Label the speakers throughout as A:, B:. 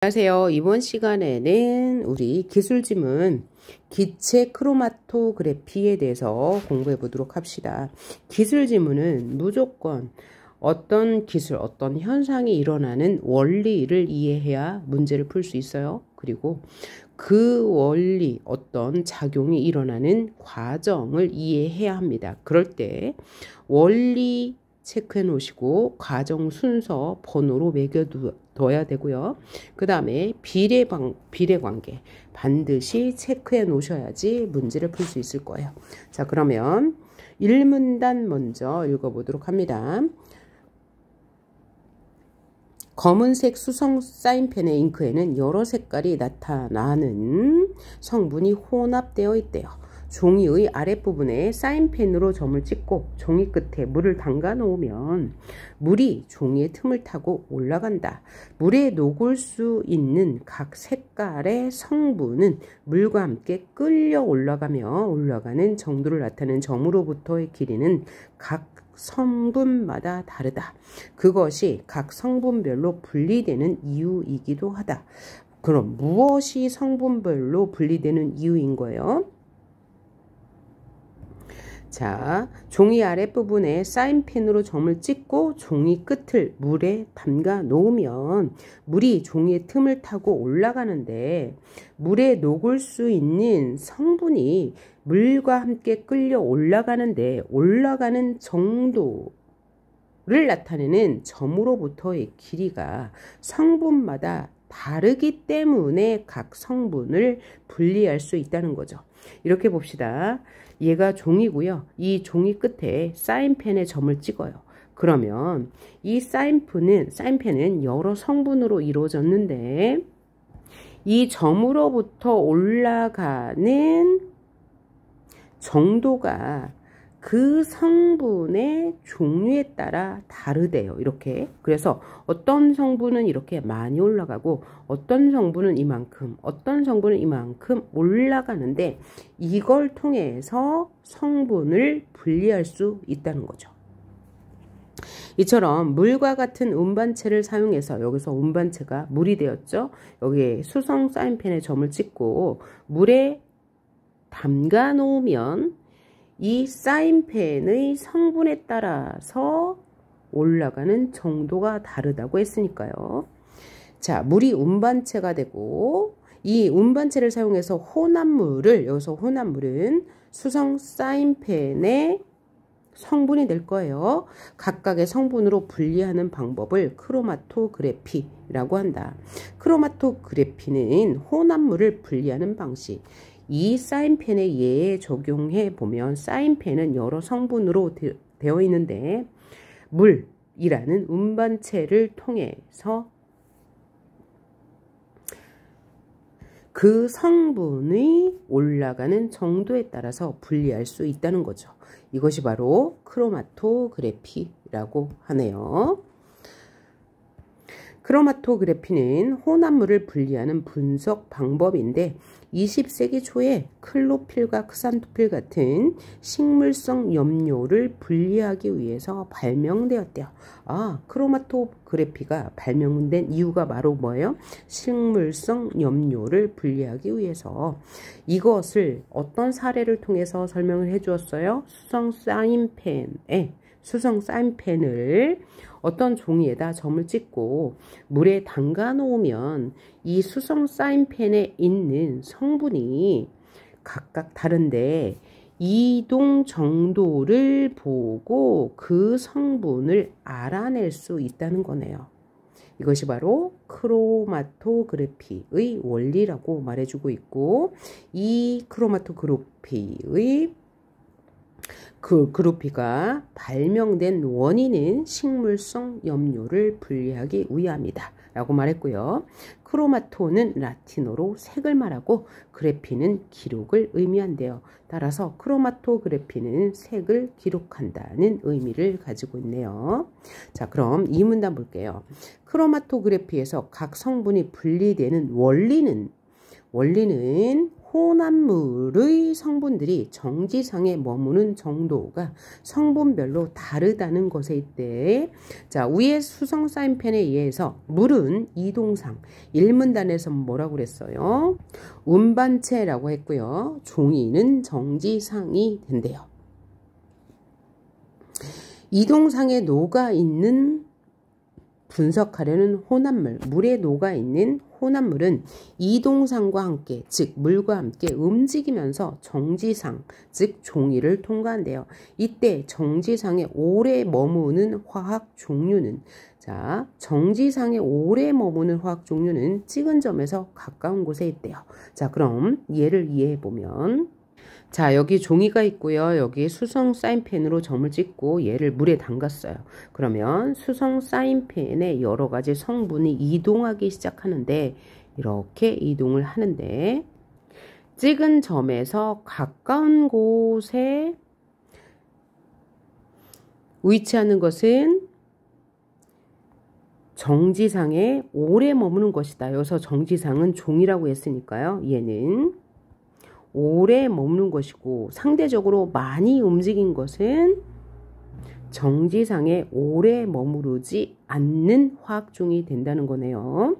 A: 안녕하세요. 이번 시간에는 우리 기술지문 기체 크로마토그래피에 대해서 공부해 보도록 합시다. 기술지문은 무조건 어떤 기술, 어떤 현상이 일어나는 원리를 이해해야 문제를 풀 수 있어요. 그리고 그 원리, 어떤 작용이 일어나는 과정을 이해해야 합니다. 그럴 때 원리 체크해 놓으시고 과정 순서 번호로 매겨둬야 되고요. 그 다음에 비례관계 반드시 체크해 놓으셔야지 문제를 풀 수 있을 거예요. 자, 그러면 1문단 먼저 읽어보도록 합니다. 검은색 수성 사인펜의 잉크에는 여러 색깔이 나타나는 성분이 혼합되어 있대요. 종이의 아랫부분에 사인펜으로 점을 찍고 종이 끝에 물을 담가 놓으면 물이 종이의 틈을 타고 올라간다. 물에 녹을 수 있는 각 색깔의 성분은 물과 함께 끌려 올라가며 올라가는 정도를 나타내는 점으로부터의 길이는 각 성분마다 다르다. 그것이 각 성분별로 분리되는 이유이기도 하다. 그럼 무엇이 성분별로 분리되는 이유인 거예요? 자, 종이 아랫부분에 사인펜으로 점을 찍고 종이 끝을 물에 담가 놓으면 물이 종이의 틈을 타고 올라가는데 물에 녹을 수 있는 성분이 물과 함께 끌려 올라가는데 올라가는 정도를 나타내는 점으로부터의 길이가 성분마다 다르기 때문에 각 성분을 분리할 수 있다는 거죠. 이렇게 봅시다. 얘가 종이고요. 이 종이 끝에 사인펜에 점을 찍어요. 그러면 이 사인펜은 여러 성분으로 이루어졌는데 이 점으로부터 올라가는 정도가 그 성분의 종류에 따라 다르대요. 이렇게. 그래서 어떤 성분은 이렇게 많이 올라가고 어떤 성분은 이만큼, 어떤 성분은 이만큼 올라가는데 이걸 통해서 성분을 분리할 수 있다는 거죠. 이처럼 물과 같은 운반체를 사용해서 여기서 운반체가 물이 되었죠. 여기에 수성 사인펜에 점을 찍고 물에 담가 놓으면 이 사인펜의 성분에 따라서 올라가는 정도가 다르다고 했으니까요. 자, 물이 운반체가 되고 이 운반체를 사용해서 혼합물을, 여기서 혼합물은 수성 사인펜의 성분이 될 거예요. 각각의 성분으로 분리하는 방법을 크로마토그래피라고 한다. 크로마토그래피는 혼합물을 분리하는 방식. 이 사인펜의 예에 적용해 보면 사인펜은 여러 성분으로 되어 있는데 물이라는 운반체를 통해서 그 성분이 올라가는 정도에 따라서 분리할 수 있다는 거죠. 이것이 바로 크로마토그래피라고 하네요. 크로마토그래피는 혼합물을 분리하는 분석 방법인데 20세기 초에 클로필과 크산토필 같은 식물성 염료를 분리하기 위해서 발명되었대요. 아, 크로마토그래피가 발명된 이유가 바로 뭐예요? 식물성 염료를 분리하기 위해서. 이것을 어떤 사례를 통해서 설명을 해 주었어요? 수성 사인펜을 어떤 종이에다 점을 찍고 물에 담가 놓으면 이 수성 사인펜에 있는 성분이 각각 다른데 이동 정도를 보고 그 성분을 알아낼 수 있다는 거네요. 이것이 바로 크로마토그래피의 원리라고 말해주고 있고 이 크로마토그래피의 그래피가 발명된 원인은 식물성 염료를 분리하기 위함이다 라고 말했고요. 크로마토는 라틴어로 색을 말하고 그래피는 기록을 의미한대요. 따라서 크로마토그래피는 색을 기록한다는 의미를 가지고 있네요. 자, 그럼 이 문단 볼게요. 크로마토그래피에서 각 성분이 분리되는 원리는 혼합물의 성분들이 정지상에 머무는 정도가 성분별로 다르다는 것에 있대. 자, 위의 수성 사인펜에 의해서 물은 이동상, 1문단에서 뭐라고 그랬어요? 운반체라고 했고요. 종이는 정지상이 된대요. 이동상에 녹아있는 분석하려는 혼합물, 물에 녹아있는 혼합물은 이동상과 함께, 즉 물과 함께 움직이면서 정지상, 즉 종이를 통과한대요. 이때 정지상에 오래 머무는 화학 종류는, 자, 정지상에 오래 머무는 화학 종류는 찍은 점에서 가까운 곳에 있대요. 자, 그럼 얘를 이해해 보면, 자, 여기 종이가 있고요. 여기 수성 사인펜으로 점을 찍고 얘를 물에 담갔어요. 그러면 수성 사인펜에 여러 가지 성분이 이동하기 시작하는데, 이렇게 이동을 하는데, 찍은 점에서 가까운 곳에 위치하는 것은 정지상에 오래 머무는 것이다. 여기서 정지상은 종이라고 했으니까요. 얘는 오래 머무는 것이고, 상대적으로 많이 움직인 것은 정지상에 오래 머무르지 않는 화학종이 된다는 거네요.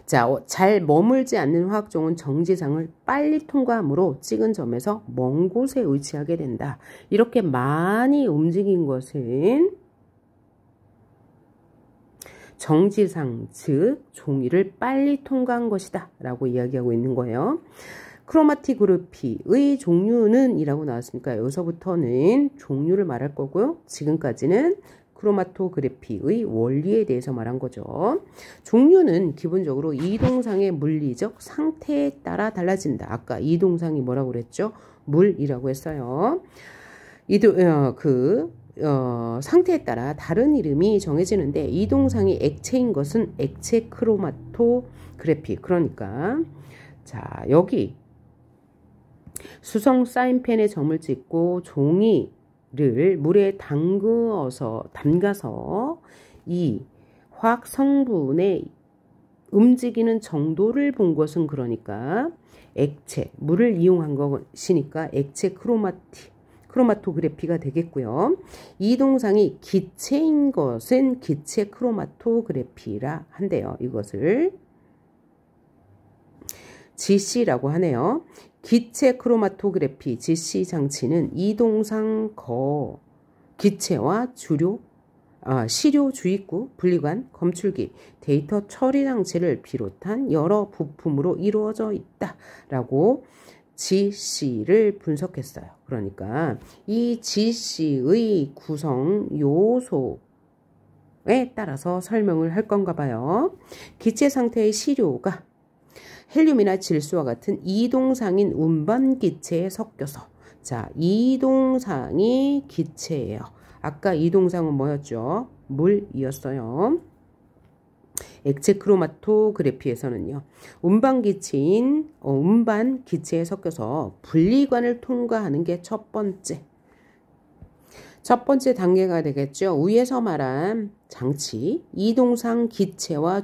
A: 자, 잘 머물지 않는 화학종은 정지상을 빨리 통과하므로 찍은 점에서 먼 곳에 위치하게 된다. 이렇게 많이 움직인 것은 정지상, 즉 종이를 빨리 통과한 것이다 라고 이야기하고 있는 거예요. 크로마티그래피의 종류는 이라고 나왔으니까 여기서부터는 종류를 말할 거고요. 지금까지는 크로마토그래피의 원리에 대해서 말한 거죠. 종류는 기본적으로 이동상의 물리적 상태에 따라 달라진다. 아까 이동상이 뭐라고 그랬죠? 물이라고 했어요. 상태에 따라 다른 이름이 정해지는데, 이동상이 액체인 것은 액체 크로마토그래피. 그러니까 자, 여기 수성 사인펜에 점을 찍고 종이를 물에 담가서 이 화학 성분의 움직이는 정도를 본 것은, 그러니까 액체, 물을 이용한 것이니까 액체 크로마토그래피가 되겠고요. 이동상이 기체인 것은 기체 크로마토그래피라 한대요. 이것을 GC라고 하네요. 기체 크로마토그래피 GC 장치는 이동상 기체와 시료 주입구, 분리관, 검출기, 데이터 처리 장치를 비롯한 여러 부품으로 이루어져 있다라고 GC를 분석했어요. 그러니까 이 GC의 구성 요소에 따라서 설명을 할 건가 봐요. 기체 상태의 시료가 헬륨이나 질소와 같은 이동상인 운반 기체에 섞여서, 자, 이동상이 기체예요. 아까 이동상은 뭐였죠? 물이었어요. 액체 크로마토그래피에서는요, 운반 기체에 섞여서 분리관을 통과하는 게 첫 번째 단계가 되겠죠. 위에서 말한 장치, 이동상 기체와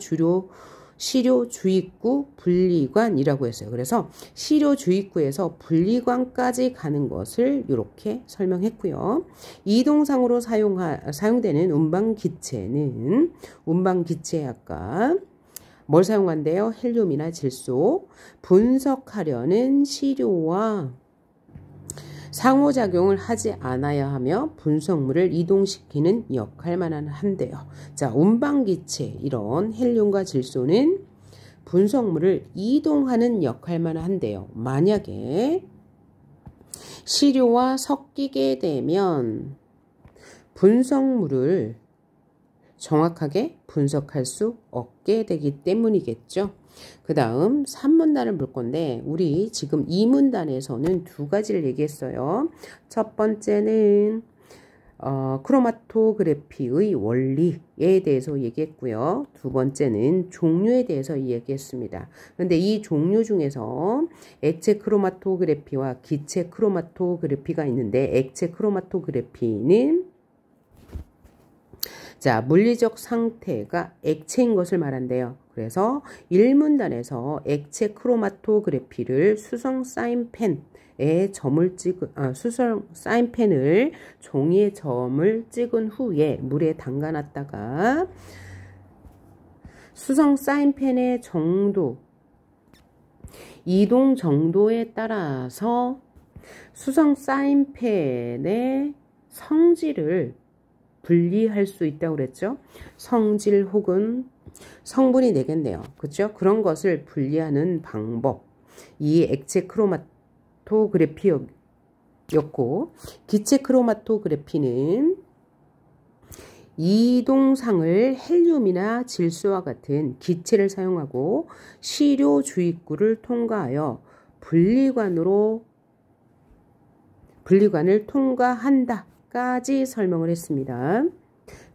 A: 시료 주입구 분리관이라고 했어요. 그래서 시료 주입구에서 분리관까지 가는 것을 이렇게 설명했고요. 이동상으로 사용되는 운반기체는 아까 뭘 사용한대요? 헬륨이나 질소, 분석하려는 시료와 상호작용을 하지 않아야 하며 분석물을 이동시키는 역할만 한대요. 자, 운반기체, 이런 헬륨과 질소는 분석물을 이동하는 역할만 한대요. 만약에 시료와 섞이게 되면 분석물을 정확하게 분석할 수 없게 되기 때문이겠죠. 그 다음 3문단을 볼 건데, 우리 지금 2문단에서는 두 가지를 얘기했어요. 첫 번째는 크로마토그래피의 원리에 대해서 얘기했고요. 두 번째는 종류에 대해서 얘기했습니다. 그런데 이 종류 중에서 액체 크로마토그래피와 기체 크로마토그래피가 있는데, 액체 크로마토그래피는 자, 물리적 상태가 액체인 것을 말한대요. 그래서 1문단에서 액체 크로마토그래피를 수성 사인펜에 수성 사인펜을 종이에 점을 찍은 후에 물에 담가놨다가 수성 사인펜의 정도, 이동 정도에 따라서 수성 사인펜의 성질을 분리할 수 있다고 그랬죠. 성질 혹은 성분이 되겠네요. 그렇죠? 그런 것을 분리하는 방법. 이 액체 크로마토그래피였고, 기체 크로마토그래피는 이동상을 헬륨이나 질소와 같은 기체를 사용하고 시료 주입구를 통과하여 분리관을 통과한다까지 설명을 했습니다.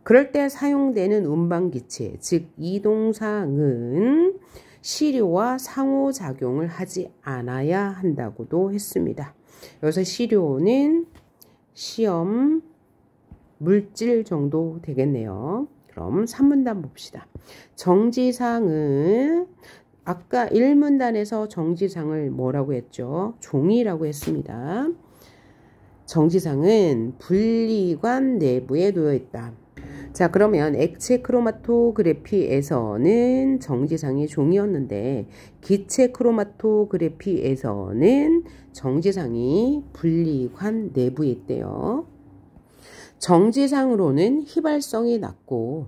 A: 그럴 때 사용되는 운반기체, 즉 이동상은 시료와 상호작용을 하지 않아야 한다고도 했습니다. 여기서 시료는 시험 물질 정도 되겠네요. 그럼 3문단 봅시다. 정지상은 아까 1문단에서 정지상을 뭐라고 했죠? 종이라고 했습니다. 정지상은 분리관 내부에 놓여 있다. 자, 그러면 액체 크로마토그래피에서는 정지상이 종이었는데 기체 크로마토그래피에서는 정지상이 분리관 내부에 있대요. 정지상으로는 휘발성이 낮고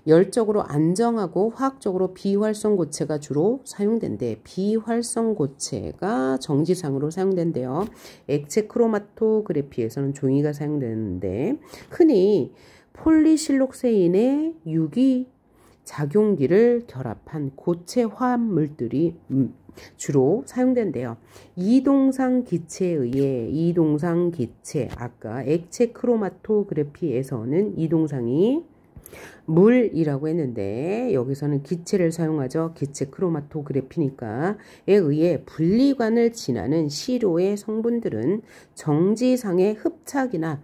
A: 열적으로 안정하고 화학적으로 비활성 고체가 주로 사용된대. 비활성 고체가 정지상으로 사용된대요. 액체 크로마토그래피에서는 종이가 사용되는데 흔히 폴리실록세인의 유기 작용기를 결합한 고체 화합물들이 주로 사용된대요. 이동상 기체에 이동상 기체, 아까 액체 크로마토그래피에서는 이동상이 물이라고 했는데 여기서는 기체를 사용하죠. 기체 크로마토그래피니까에 의해 분리관을 지나는 시료의 성분들은 정지상의 흡착이나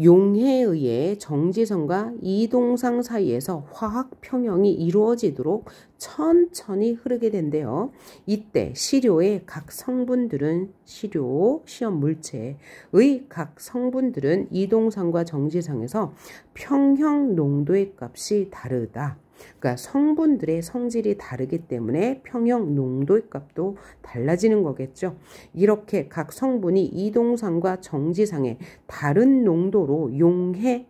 A: 용해에 의해 정지선과 이동상 사이에서 화학 평형이 이루어지도록 천천히 흐르게 된대요. 이때 시료의 각 성분들은 시험 물체의 각 성분들은 이동상과 정지상에서 평형 농도의 값이 다르다. 그러니까 성분들의 성질이 다르기 때문에 평형 농도의 값도 달라지는 거겠죠. 이렇게 각 성분이 이동상과 정지상의 다른 농도로 용해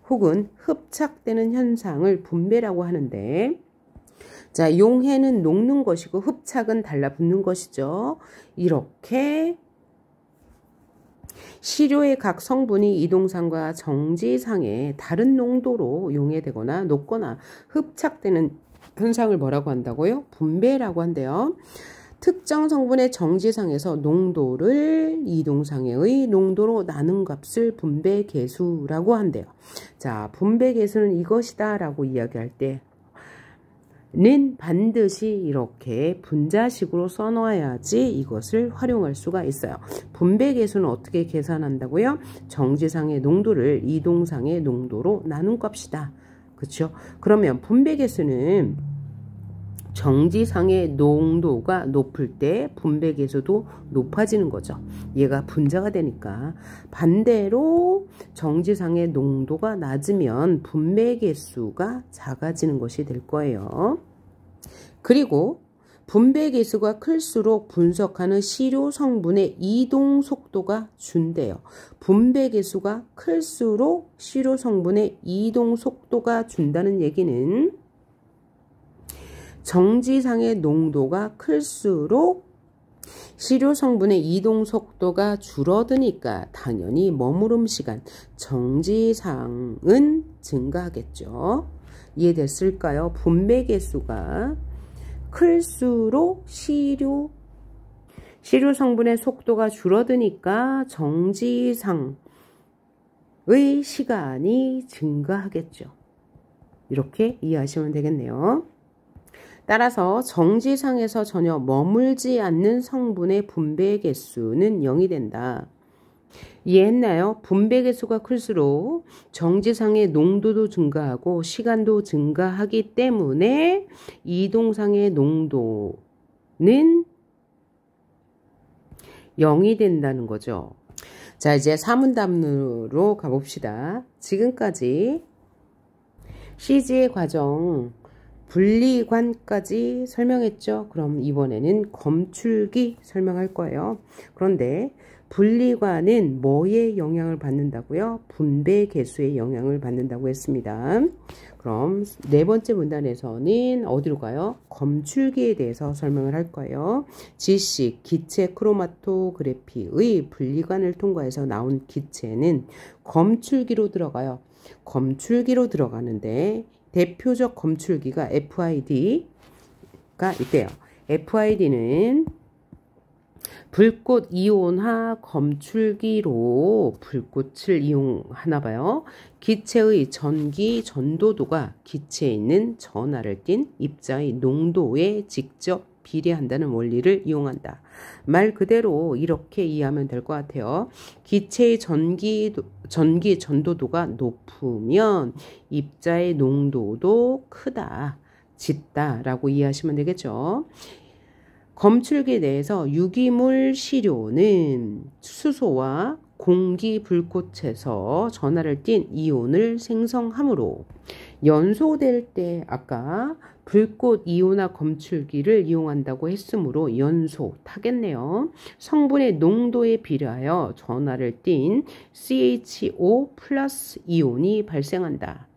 A: 혹은 흡착되는 현상을 분배라고 하는데, 자, 용해는 녹는 것이고 흡착은 달라붙는 것이죠. 이렇게 시료의 각 성분이 이동상과 정지상의 다른 농도로 용해되거나 녹거나 흡착되는 현상을 뭐라고 한다고요? 분배라고 한대요. 특정 성분의 정지상에서 농도를 이동상의 농도로 나눈 값을 분배계수라고 한대요. 자, 분배계수는 이것이다 라고 이야기할 때 는 반드시 이렇게 분자식으로 써놓아야지 이것을 활용할 수가 있어요. 분배계수는 어떻게 계산한다고요? 정지상의 농도를 이동상의 농도로 나눈 값이다. 그렇죠? 그러면 분배계수는 정지상의 농도가 높을 때 분배계수도 높아지는 거죠. 얘가 분자가 되니까. 반대로 정지상의 농도가 낮으면 분배계수가 작아지는 것이 될 거예요. 그리고 분배계수가 클수록 분석하는 시료 성분의 이동 속도가 준대요. 분배계수가 클수록 시료 성분의 이동 속도가 준다는 얘기는 정지상의 농도가 클수록 시료 성분의 이동 속도가 줄어드니까 당연히 머무름 시간, 정지상은 증가하겠죠. 이해됐을까요? 분배계수가 클수록 시료 성분의 속도가 줄어드니까 정지상의 시간이 증가하겠죠. 이렇게 이해하시면 되겠네요. 따라서 정지상에서 전혀 머물지 않는 성분의 분배 개수는 0이 된다. 이해했나요? 분배 개수가 클수록 정지상의 농도도 증가하고 시간도 증가하기 때문에 이동상의 농도는 0이 된다는 거죠. 자, 이제 사문답으로 가봅시다. 지금까지 CG의 과정 분리관까지 설명했죠. 그럼 이번에는 검출기 설명할 거예요. 그런데 분리관은 뭐에 영향을 받는다고요? 분배 개수에 영향을 받는다고 했습니다. 그럼 네 번째 문단에서는 어디로 가요? 검출기에 대해서 설명을 할 거예요. 지식, 기체 크로마토그래피의 분리관을 통과해서 나온 기체는 검출기로 들어가요. 검출기로 들어가는데 대표적 검출기가 FID가 있대요. FID는 불꽃 이온화 검출기로 불꽃을 이용하나 봐요. 기체의 전기 전도도가 기체에 있는 전하를 띤 입자의 농도에 직접 비례한다는 원리를 이용한다. 말 그대로 이렇게 이해하면 될 것 같아요. 기체의 전기 전도도가 높으면 입자의 농도도 크다, 짙다 라고 이해하시면 되겠죠. 검출기 내에서 유기물 시료는 수소와 공기 불꽃에서 전하를 띤 이온을 생성하므로 연소될 때 아까 불꽃 이온화 검출기를 이용한다고 했으므로 연소 타겠네요. 성분의 농도에 비례하여 전하를 띤 CHO 플러스 이온이 발생한다.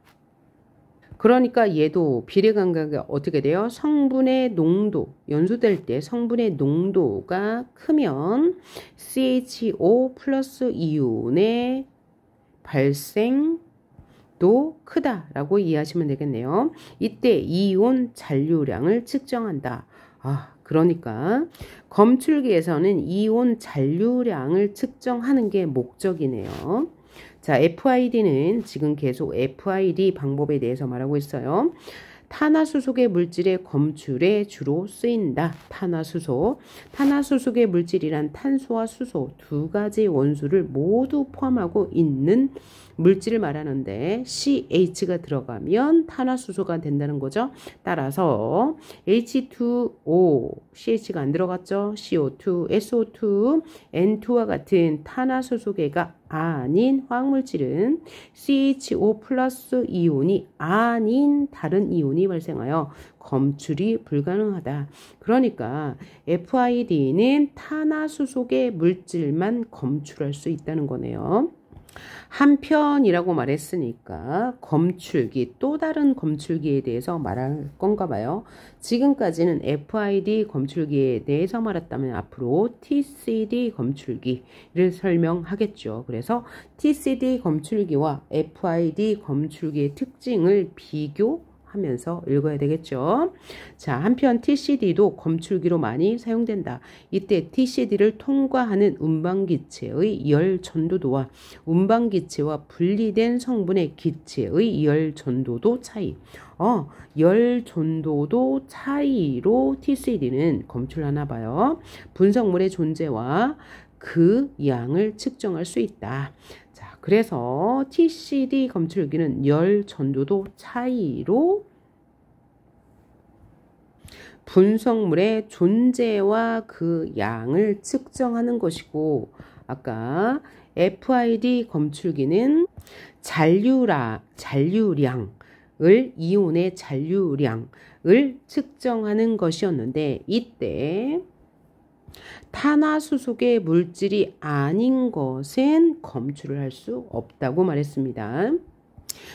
A: 그러니까 얘도 비례감각이 어떻게 돼요? 성분의 농도, 연소될 때 성분의 농도가 크면 CHO 플러스 이온의 발생도 크다라고 이해하시면 되겠네요. 이때 이온 잔류량을 측정한다. 그러니까 검출기에서는 이온 잔류량을 측정하는 게 목적이네요. 자, FID는 지금 계속 FID 방법에 대해서 말하고 있어요. 탄화수소계 물질의 검출에 주로 쓰인다. 탄화수소계 물질이란 탄소와 수소 두 가지 원소를 모두 포함하고 있는 물질을 말하는데 CH가 들어가면 탄화수소가 된다는 거죠. 따라서 H2O, CH가 안 들어갔죠. CO2, SO2, N2와 같은 탄화수소계가 아닌 화학물질은 CHO 플러스 이온이 아닌 다른 이온이 발생하여 검출이 불가능하다. 그러니까 FID는 탄화수소계 물질만 검출할 수 있다는 거네요. 한편이라고 말했으니까 검출기, 또 다른 검출기에 대해서 말할 건가 봐요. 지금까지는 FID 검출기에 대해서 말했다면 앞으로 TCD 검출기를 설명하겠죠. 그래서 TCD 검출기와 FID 검출기의 특징을 비교하면서 읽어야 되겠죠. 자, 한편 TCD도 검출기로 많이 사용된다. 이때 TCD를 통과하는 운반기체의 열 전도도와 운반기체와 분리된 성분의 기체의 열 전도도 차이. 열 전도도 차이로 TCD는 검출하나 봐요. 분석물의 존재와 그 양을 측정할 수 있다. 자, 그래서 TCD 검출기는 열 전도도 차이로 분석물의 존재와 그 양을 측정하는 것이고, 아까 FID 검출기는 이온의 잔류량을 측정하는 것이었는데, 이때 탄화수소계 물질이 아닌 것은 검출을 할 수 없다고 말했습니다.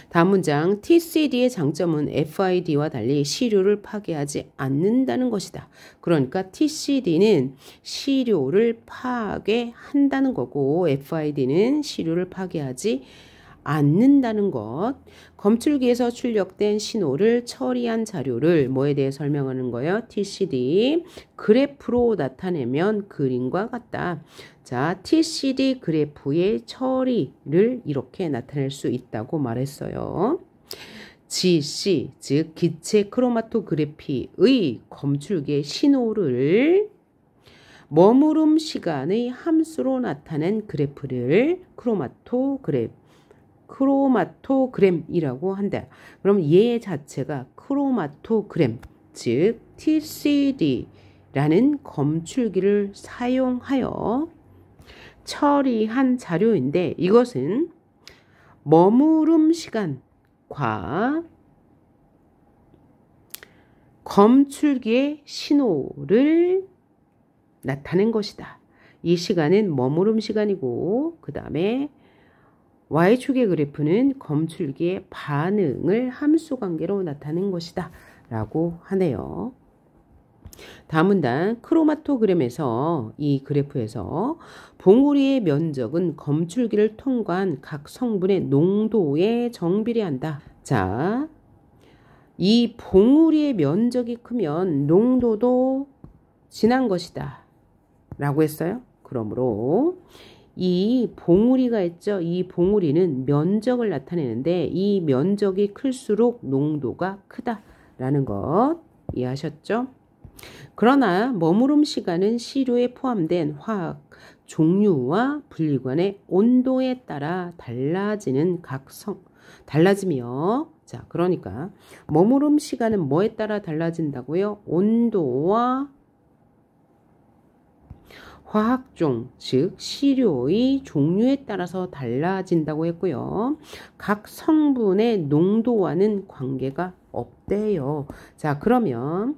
A: 다음 문장, TCD의 장점은 FID와 달리 시료를 파괴하지 않는다는 것이다. 그러니까 TCD는 시료를 파괴한다는 거고 FID는 시료를 파괴하지 않는다는 것. 검출기에서 출력된 신호를 처리한 자료를 뭐에 대해 설명하는 거예요? TCD 그래프로 나타내면 그림과 같다. 자, TCD 그래프의 처리를 이렇게 나타낼 수 있다고 말했어요. GC, 즉 기체 크로마토그래피의 검출기의 신호를 머무름 시간의 함수로 나타낸 그래프를 크로마토그램이라고 한다. 그럼 얘 자체가 크로마토그램, 즉 TCD라는 검출기를 사용하여 처리한 자료인데, 이것은 머무름 시간과 검출기의 신호를 나타낸 것이다. 이 시간은 머무름 시간이고, 그 다음에 Y축의 그래프는 검출기의 반응을 함수 관계로 나타낸 것이다 라고 하네요. 다음 문단, 크로마토그램에서 이 그래프에서 봉우리의 면적은 검출기를 통과한 각 성분의 농도에 정비례한다. 자, 이 봉우리의 면적이 크면 농도도 진한 것이다 라고 했어요. 그러므로 이 봉우리가 있죠. 이 봉우리는 면적을 나타내는데, 이 면적이 클수록 농도가 크다라는 것 이해하셨죠? 그러나 머무름 시간은 시료에 포함된 화학 종류와 분리관의 온도에 따라 달라지며, 자, 그러니까 머무름 시간은 뭐에 따라 달라진다고요? 온도와 화학종, 즉 시료의 종류에 따라서 달라진다고 했고요. 각 성분의 농도와는 관계가 없대요. 자, 그러면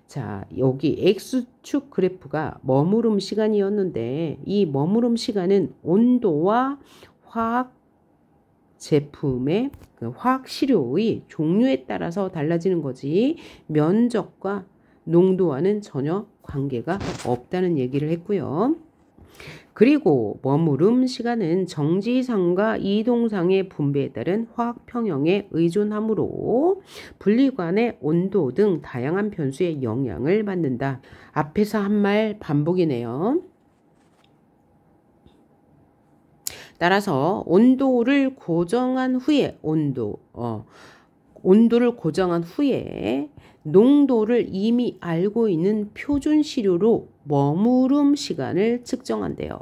A: 자, 여기 X축 그래프가 머무름 시간이었는데, 이 머무름 시간은 온도와 화학 제품의 화학 시료의 종류에 따라서 달라지는 거지, 면적과 농도와는 전혀 관계가 없다는 얘기를 했고요. 그리고 머무름 시간은 정지상과 이동상의 분배에 따른 화학 평형에 의존하므로 분리관의 온도 등 다양한 변수에 영향을 받는다. 앞에서 한 말 반복이네요. 따라서 온도를 고정한 후에 농도를 이미 알고 있는 표준 시료로 머무름 시간을 측정한대요.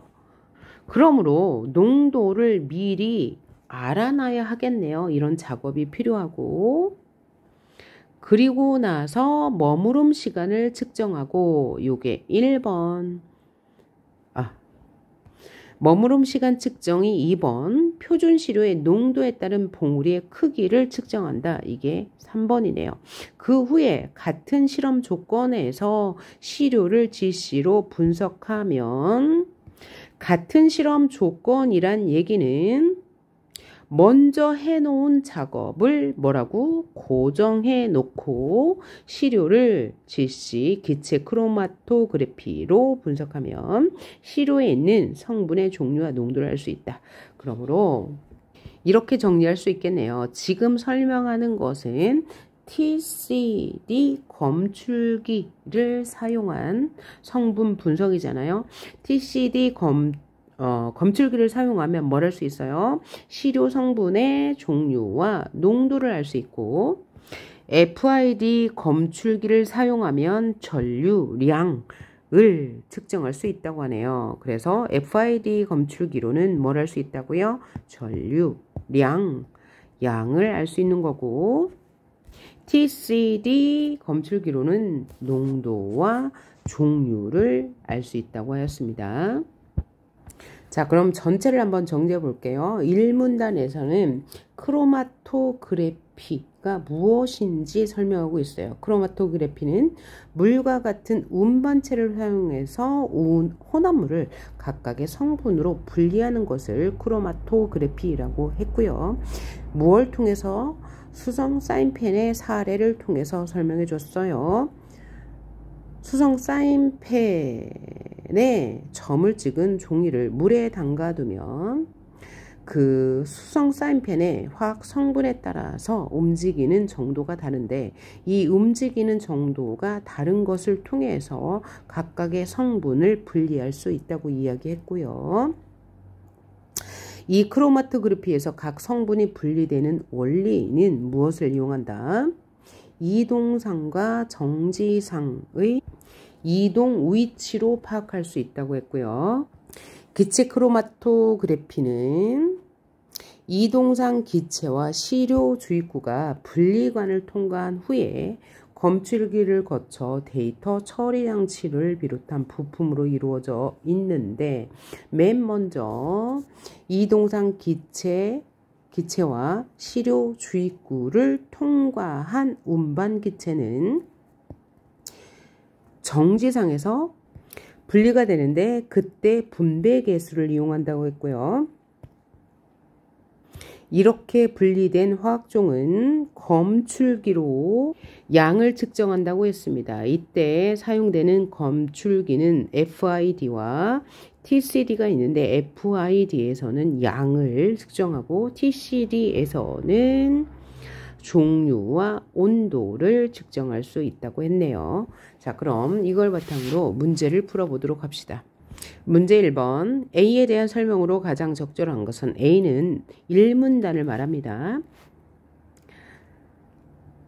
A: 그러므로 농도를 미리 알아놔야 하겠네요. 이런 작업이 필요하고, 그리고 나서 머무름 시간을 측정하고, 요게 1번, 머무름 시간 측정이 2번, 표준 시료의 농도에 따른 봉우리의 크기를 측정한다. 이게 3번이네요. 그 후에 같은 실험 조건에서 시료를 GC로 분석하면, 같은 실험 조건이란 얘기는 먼저 해놓은 작업을 뭐라고? 고정해 놓고 시료를 GC, 기체 크로마토그래피로 분석하면 시료에 있는 성분의 종류와 농도를 알 수 있다. 그러므로 이렇게 정리할 수 있겠네요. 지금 설명하는 것은 TCD 검출기를 사용한 성분 분석이잖아요. TCD 검출기를 사용하면 뭘 할 수 있어요? 시료 성분의 종류와 농도를 알 수 있고, FID 검출기를 사용하면 전류량을 측정할 수 있다고 하네요. 그래서 FID 검출기로는 뭘 할 수 있다고요? 전류량, 양을 알 수 있는 거고, TCD 검출기로는 농도와 종류를 알 수 있다고 하였습니다. 자, 그럼 전체를 한번 정리해 볼게요. 1문단에서는 크로마토그래피가 무엇인지 설명하고 있어요. 크로마토그래피는 물과 같은 운반체를 사용해서 혼합물을 각각의 성분으로 분리하는 것을 크로마토그래피라고 했고요. 무엇을 통해서? 수성 사인펜의 사례를 통해서 설명해 줬어요. 수성 사인펜에 점을 찍은 종이를 물에 담가두면 그 수성 사인펜의 화학 성분에 따라서 움직이는 정도가 다른데, 이 움직이는 정도가 다른 것을 통해서 각각의 성분을 분리할 수 있다고 이야기했고요. 이 크로마토그래피에서 각 성분이 분리되는 원리는 무엇을 이용한다? 이동상과 정지상의 이동 위치로 파악할 수 있다고 했고요. 기체 크로마토그래피는 이동상 기체와 시료 주입구가 분리관을 통과한 후에 검출기를 거쳐 데이터 처리 장치를 비롯한 부품으로 이루어져 있는데, 맨 먼저 이동상 기체와 시료 주입구를 통과한 운반 기체는 정지상에서 분리가 되는데, 그때 분배 계수를 이용한다고 했고요. 이렇게 분리된 화학종은 검출기로 양을 측정한다고 했습니다. 이때 사용되는 검출기는 FID와 TCD가 있는데, FID에서는 양을 측정하고 TCD에서는 종류와 온도를 측정할 수 있다고 했네요. 자, 그럼 이걸 바탕으로 문제를 풀어보도록 합시다. 문제 1번, A에 대한 설명으로 가장 적절한 것은 A는 1문단을 말합니다.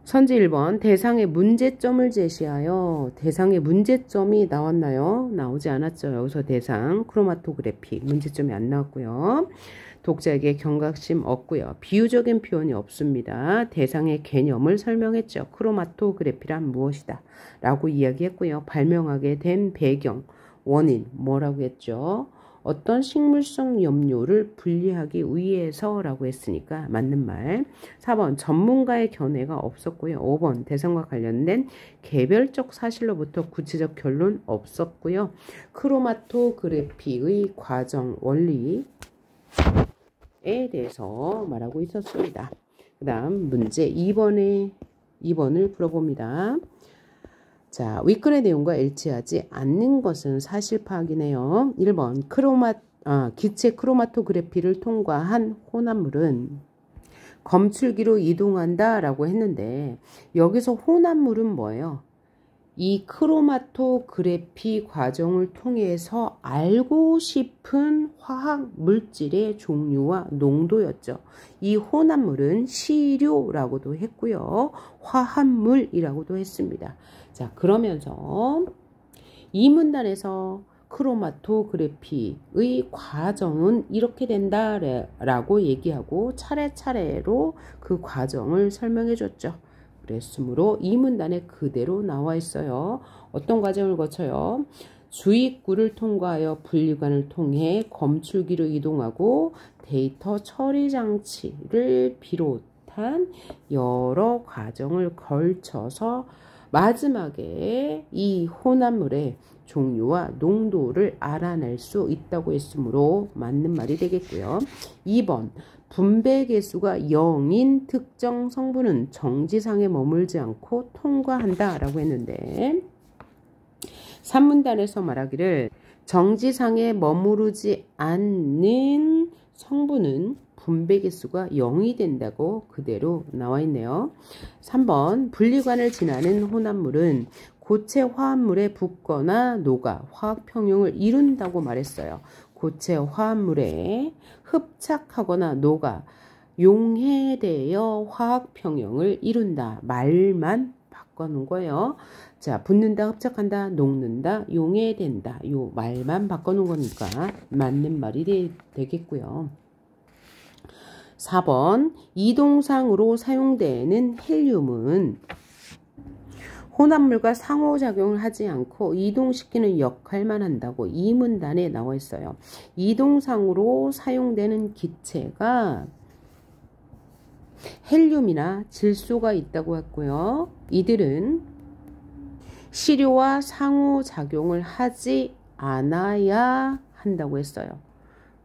A: 선지 1번, 대상의 문제점을 제시하여. 대상의 문제점이 나왔나요? 나오지 않았죠. 여기서 대상 크로마토그래피 문제점이 안 나왔고요. 독자에게 경각심 없고요. 비유적인 표현이 없습니다. 대상의 개념을 설명했죠. 크로마토그래피란 무엇이다 라고 이야기했고요. 발명하게 된 배경, 원인 뭐라고 했죠? 어떤 식물성 염료를 분리하기 위해서라고 했으니까 맞는 말. 4번, 전문가의 견해가 없었고요. 5번, 대상과 관련된 개별적 사실로부터 구체적 결론 없었고요. 크로마토그래피의 과정, 원리에 대해서 말하고 있었습니다. 그 다음 문제 2번을 풀어봅니다. 자, 윗글의 내용과 일치하지 않는 것은 사실 파악이네요. 1번, 기체 크로마토그래피를 통과한 혼합물은 검출기로 이동한다 라고 했는데, 여기서 혼합물은 뭐예요? 이 크로마토그래피 과정을 통해서 알고 싶은 화학 물질의 종류와 농도였죠. 이 혼합물은 시료라고도 했고요. 화합물이라고도 했습니다. 자, 그러면서 이 문단에서 크로마토그래피의 과정은 이렇게 된다라고 얘기하고 차례차례로 그 과정을 설명해 줬죠. 그랬으므로 이 문단에 그대로 나와 있어요. 어떤 과정을 거쳐요? 주입구를 통과하여 분리관을 통해 검출기로 이동하고 데이터 처리 장치를 비롯한 여러 과정을 걸쳐서 마지막에 이 혼합물의 종류와 농도를 알아낼 수 있다고 했으므로 맞는 말이 되겠고요. 2번, 분배 계수가 0인 특정 성분은 정지상에 머물지 않고 통과한다 라고 했는데, 3문단에서 말하기를 정지상에 머무르지 않는 성분은 분배 계수가 0이 된다고 그대로 나와 있네요. 3번, 분리관을 지나는 혼합물은 고체 화합물에 붙거나 녹아 화학 평형을 이룬다고 말했어요. 고체 화합물에 흡착하거나 녹아 용해되어 화학 평형을 이룬다. 말만 바꿔놓은 거예요. 자, 붙는다, 흡착한다, 녹는다, 용해된다. 요 말만 바꿔놓은 거니까 맞는 말이 되겠고요. 4번, 이동상으로 사용되는 헬륨은 혼합물과 상호작용을 하지 않고 이동시키는 역할만 한다고 이 문단에 나와 있어요. 이동상으로 사용되는 기체가 헬륨이나 질소가 있다고 했고요. 이들은 시료와 상호작용을 하지 않아야 한다고 했어요.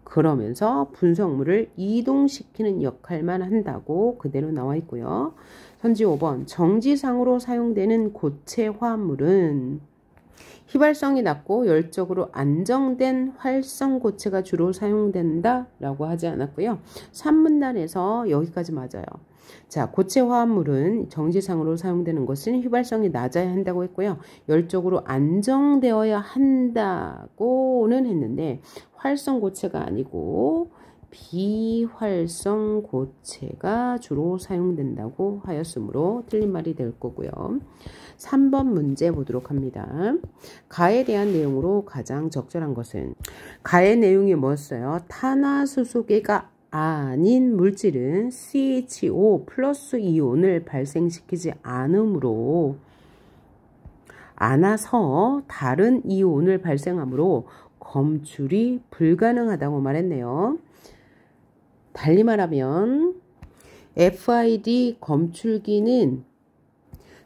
A: 그러면서 분석물을 이동시키는 역할만 한다고 그대로 나와 있고요. 선지 5번, 정지상으로 사용되는 고체 화합물은 휘발성이 낮고 열적으로 안정된 활성 고체가 주로 사용된다 라고 하지 않았고요. 3문단에서 여기까지 맞아요. 자, 고체 화합물은 정지상으로 사용되는 것은 휘발성이 낮아야 한다고 했고요. 열적으로 안정되어야 한다고는 했는데 활성 고체가 아니고 비활성 고체가 주로 사용된다고 하였으므로 틀린 말이 될 거고요. 3번 문제 보도록 합니다. 가에 대한 내용으로 가장 적절한 것은 가의 내용이 뭐였어요? 탄화수소계가 아닌 물질은 CHO 플러스 이온을 발생시키지 않으므로 않아서 다른 이온을 발생하므로 검출이 불가능하다고 말했네요. 달리 말하면 FID 검출기는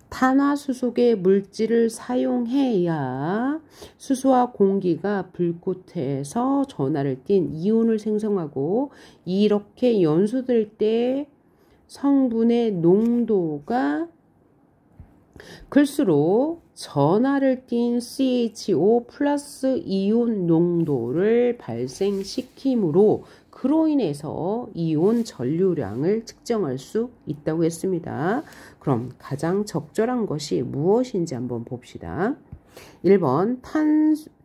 A: 탄화수소계 물질을 사용해야 수소와 공기가 불꽃해서 전하를 띤 이온을 생성하고 이렇게 연소될 때 성분의 농도가 클수록 전하를 띤 CHO 플러스 이온 농도를 발생시키므로 그로 인해서 이온 전류량을 측정할 수 있다고 했습니다. 그럼 가장 적절한 것이 무엇인지 한번 봅시다. 1번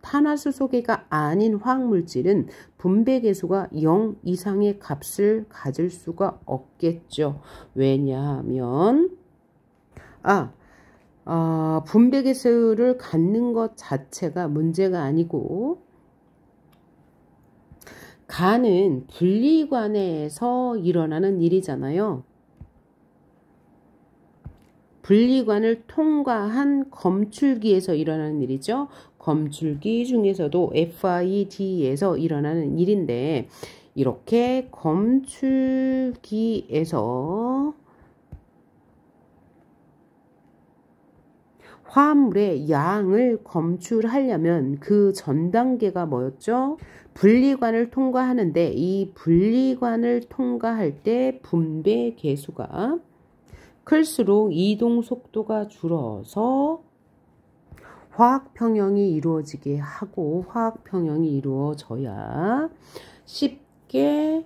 A: 탄화수소계가 아닌 화학물질은 분배계수가 0 이상의 값을 가질 수가 없겠죠. 왜냐하면 분배계수를 갖는 것 자체가 문제가 아니고 가는 분리관에서 일어나는 일이잖아요. 분리관을 통과한 검출기에서 일어나는 일이죠. 검출기 중에서도 FID에서 일어나는 일인데 이렇게 검출기에서 화합물의 양을 검출하려면 그 전 단계가 뭐였죠? 분리관을 통과하는데 이 분리관을 통과할 때 분배 계수가 클수록 이동 속도가 줄어서 화학평형이 이루어지게 하고 화학평형이 이루어져야 쉽게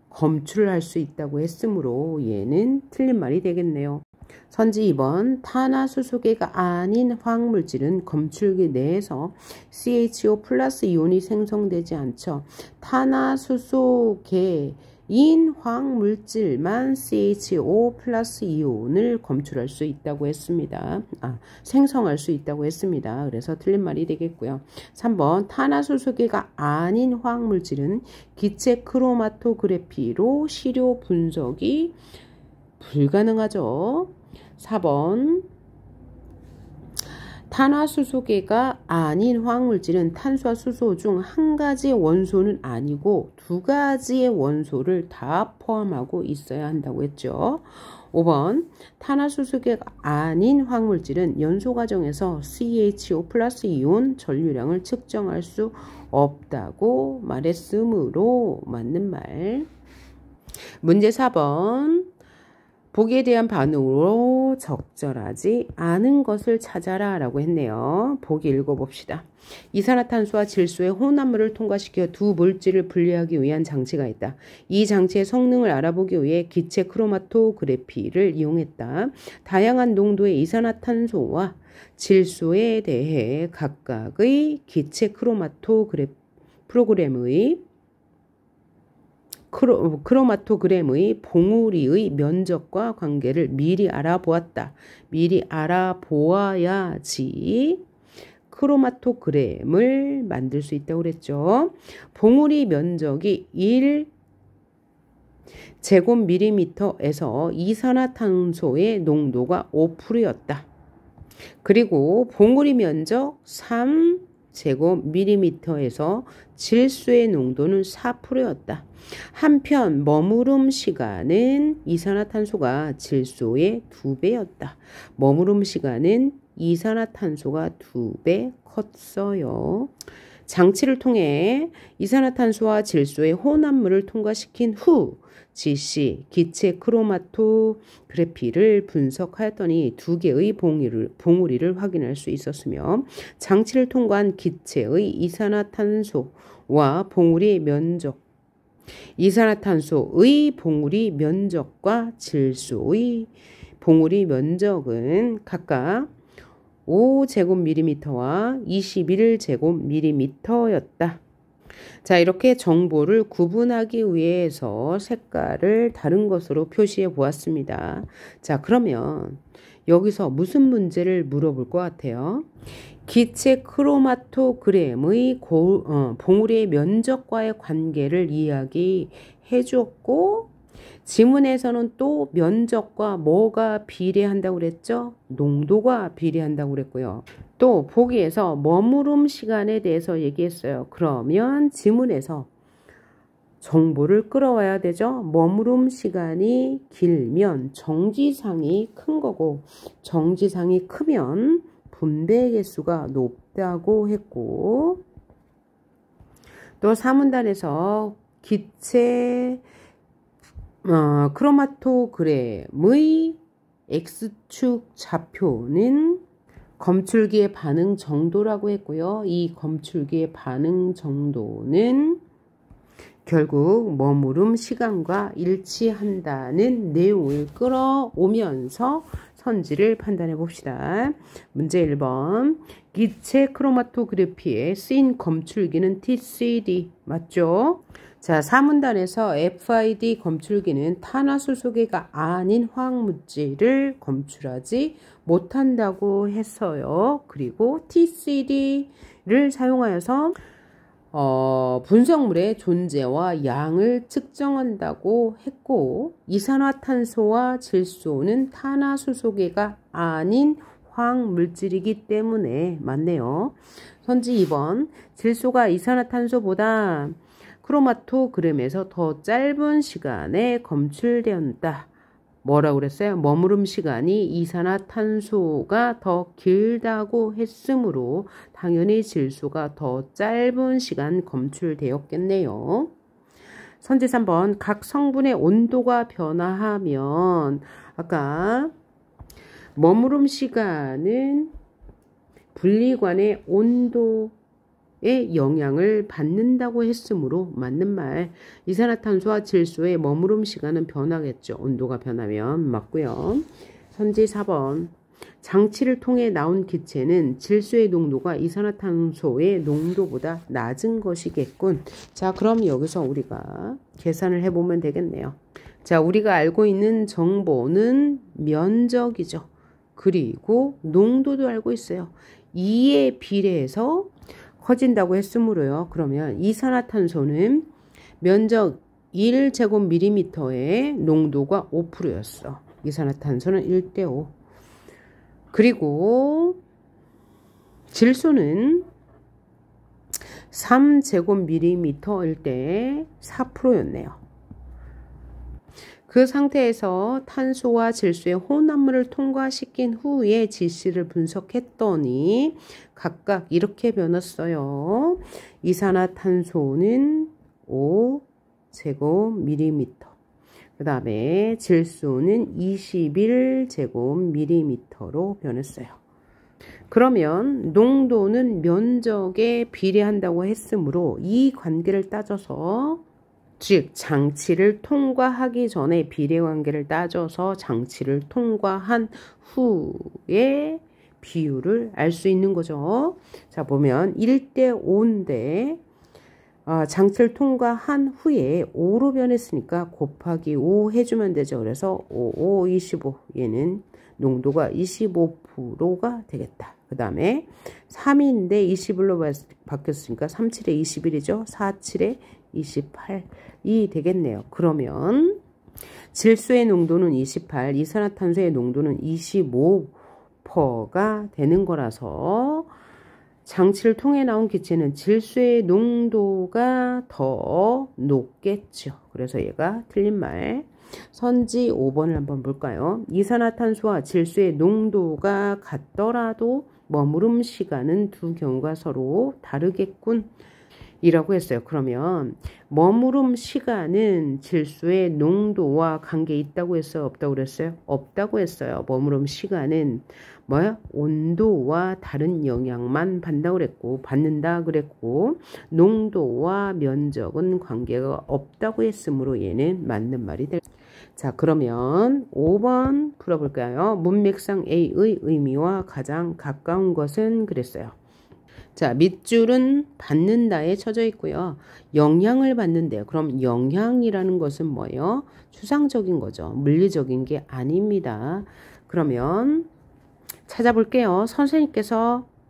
A: 검출을 할 수 있다고 했으므로 얘는 틀린 말이 되겠네요. 선지 2번 탄화수소계가 아닌 화학물질은 검출기 내에서 CHO 플러스 이온이 생성되지 않죠. 탄화수소계인 화학물질만 CHO 플러스 이온을 검출할 수 있다고 했습니다. 생성할 수 있다고 했습니다. 그래서 틀린 말이 되겠고요. 3번 탄화수소계가 아닌 화학물질은 기체 크로마토그래피로 시료 분석이 불가능하죠. 4번 탄화수소계가 아닌 화학물질은 탄소와 수소 중 한 가지 원소는 아니고 두 가지의 원소를 다 포함하고 있어야 한다고 했죠. 5번 탄화수소계가 아닌 화학물질은 연소 과정에서 CHO 플러스 이온 전류량을 측정할 수 없다고 말했으므로 맞는 말. 문제 4번 보기에 대한 반응으로 적절하지 않은 것을 찾아라 라고 했네요. 보기 읽어봅시다. 이산화탄소와 질소의 혼합물을 통과시켜 두 물질을 분리하기 위한 장치가 있다. 이 장치의 성능을 알아보기 위해 기체 크로마토그래피를 이용했다. 다양한 농도의 이산화탄소와 질소에 대해 각각의 기체 크로마토그램의 봉우리의 면적과 관계를 미리 알아보았다. 미리 알아보아야지 크로마토그램을 만들 수 있다고 그랬죠. 봉우리 면적이 1제곱밀리미터에서 이산화탄소의 농도가 5%였다. 그리고 봉우리 면적 3제곱밀리미터에서 질소의 농도는 4%였다. 한편 머무름 시간은 이산화탄소가 질소의 2배였다. 머무름 시간은 이산화탄소가 2배 컸어요. 장치를 통해 이산화탄소와 질소의 혼합물을 통과시킨 후 GC 기체 크로마토그래피를 분석하였더니 두 개의 봉우리를 확인할 수 있었으며 장치를 통과한 기체의 이산화탄소와 봉우리 면적 이산화탄소의 봉우리 면적과 질소의 봉우리 면적은 각각 5제곱밀리미터와 21제곱밀리미터였다. 자, 이렇게 정보를 구분하기 위해서 색깔을 다른 것으로 표시해 보았습니다. 자, 그러면 여기서 무슨 문제를 물어볼 것 같아요? 기체 크로마토그램의 봉우리의 면적과의 관계를 이야기해 주었고, 지문에서는 또 면적과 뭐가 비례한다고 그랬죠? 농도가 비례한다고 그랬고요. 또 보기에서 머무름 시간에 대해서 얘기했어요. 그러면 지문에서 정보를 끌어와야 되죠. 머무름 시간이 길면 정지상이 큰 거고, 정지상이 크면 분배 개수가 높다고 했고, 또 사문단에서 기체 크로마토그램의 X축 좌표는 검출기의 반응 정도라고 했고요. 이 검출기의 반응 정도는 결국 머무름 시간과 일치한다는 내용을 끌어오면서 선지를 판단해 봅시다. 문제 1번. 기체 크로마토그래피에 쓰인 검출기는 TCD 맞죠? 자, 사문단에서 FID 검출기는 탄화수소계가 아닌 화학물질을 검출하지 못한다고 했어요. 그리고 TCD를 사용하여서 분석물의 존재와 양을 측정한다고 했고, 이산화탄소와 질소는 탄화수소계가 아닌 화학물질이기 때문에 맞네요. 선지 2번. 질소가 이산화탄소보다 크로마토그램에서 더 짧은 시간에 검출되었다. 뭐라고 그랬어요? 머무름 시간이 이산화탄소가 더 길다고 했으므로 당연히 질소가 더 짧은 시간 검출되었겠네요. 선지 3번. 각 성분의 온도가 변화하면 아까 머무름 시간은 분리관의 온도에 영향을 받는다고 했으므로 맞는 말. 이산화탄소와 질소의 머무름 시간은 변하겠죠. 온도가 변하면 맞고요. 선지 4번. 장치를 통해 나온 기체는 질소의 농도가 이산화탄소의 농도보다 낮은 것이겠군. 자, 그럼 여기서 우리가 계산을 해보면 되겠네요. 자, 우리가 알고 있는 정보는 면적이죠. 그리고 농도도 알고 있어요. 2에 비례해서 커진다고 했으므로요. 그러면 이산화탄소는 면적 1제곱밀리미터의 농도가 5%였어. 이산화탄소는 1대5. 그리고 질소는 3제곱밀리미터일 때 4%였네요. 그 상태에서 탄소와 질소의 혼합물을 통과시킨 후에 질소를 분석했더니 각각 이렇게 변했어요. 이산화탄소는 5제곱밀리미터. 그 다음에 질소는 21제곱밀리미터로 변했어요. 그러면 농도는 면적에 비례한다고 했으므로 이 관계를 따져서, 즉 장치를 통과하기 전에 비례관계를 따져서 장치를 통과한 후에 비율을 알 수 있는 거죠. 자, 보면 1대5인데 장치를 통과한 후에 5로 변했으니까 곱하기 5 해주면 되죠. 그래서 5, 5, 25. 얘는 농도가 25%가 되겠다. 그 다음에 3인데 21로 바뀌었으니까 3, 7에 21이죠. 4, 7에 28이 되겠네요. 그러면 질소의 농도는 28, 이산화탄소의 농도는 25%가 되는 거라서 장치를 통해 나온 기체는 질소의 농도가 더 높겠죠. 그래서 얘가 틀린 말. 선지 5번을 한번 볼까요? 이산화탄소와 질소의 농도가 같더라도 머무름 시간은 두 경우가 서로 다르겠군 이라고 했어요. 그러면 머무름 시간은 질소의 농도와 관계 있다고 했어요? 없다고 그랬어요? 없다고 했어요. 머무름 시간은 뭐야? 온도와 다른 영향만 받는다 그랬고 농도와 면적은 관계가 없다고 했으므로 얘는 맞는 말이 될. 자, 그러면 5번 풀어볼까요? 문맥상 A의 의미와 가장 가까운 것은 그랬어요. 자, 밑줄은 받는다에 쳐져 있고요. 영향을 받는데요. 그럼 영향이라는 것은 뭐예요? 추상적인 거죠. 물리적인 게 아닙니다. 그러면 찾아볼게요.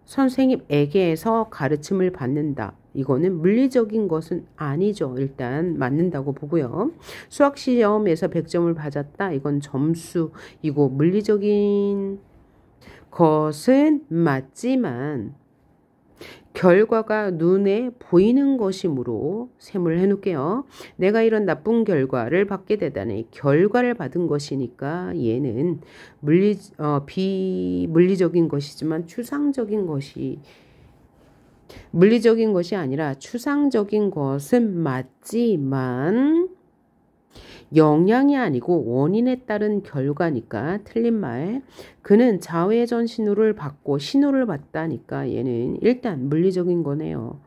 A: 선생님에게서 가르침을 받는다. 이거는 물리적인 것은 아니죠. 일단 맞는다고 보고요. 수학 시험에서 100점을 받았다. 이건 점수이고 물리적인 것은 맞지만 결과가 눈에 보이는 것이므로 셈을 해놓을게요. 내가 이런 나쁜 결과를 받게 되다니 결과를 받은 것이니까 얘는 비물리적인 것이지만 물리적인 것이 아니라 추상적인 것은 맞지만 영향이 아니고 원인에 따른 결과니까 틀린 말. 그는 자외선 신호를 받고 신호를 받다니까 얘는 일단 물리적인 거네요.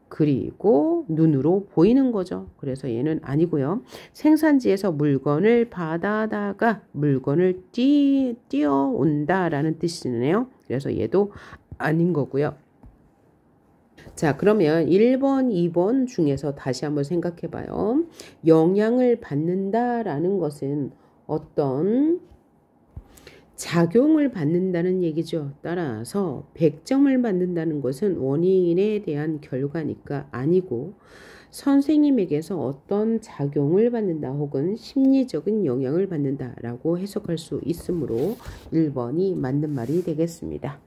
A: 그리고 눈으로 보이는 거죠. 그래서 얘는 아니고요. 생산지에서 물건을 받아다가 물건을 뛰어온다라는 뜻이네요. 그래서 얘도 아닌 거고요. 자, 그러면 1번, 2번 중에서 다시 한번 생각해 봐요. 영향을 받는다라는 것은 어떤 작용을 받는다는 얘기죠. 따라서 100점을 받는다는 것은 원인에 대한 결과니까 아니고 선생님에게서 어떤 작용을 받는다 혹은 심리적인 영향을 받는다라고 해석할 수 있으므로 1번이 맞는 말이 되겠습니다.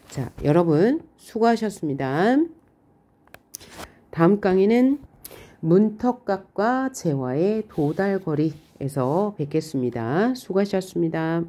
A: 자, 여러분 수고하셨습니다. 다음 강의는 문턱각과 재화의 도달거리에서 뵙겠습니다. 수고하셨습니다.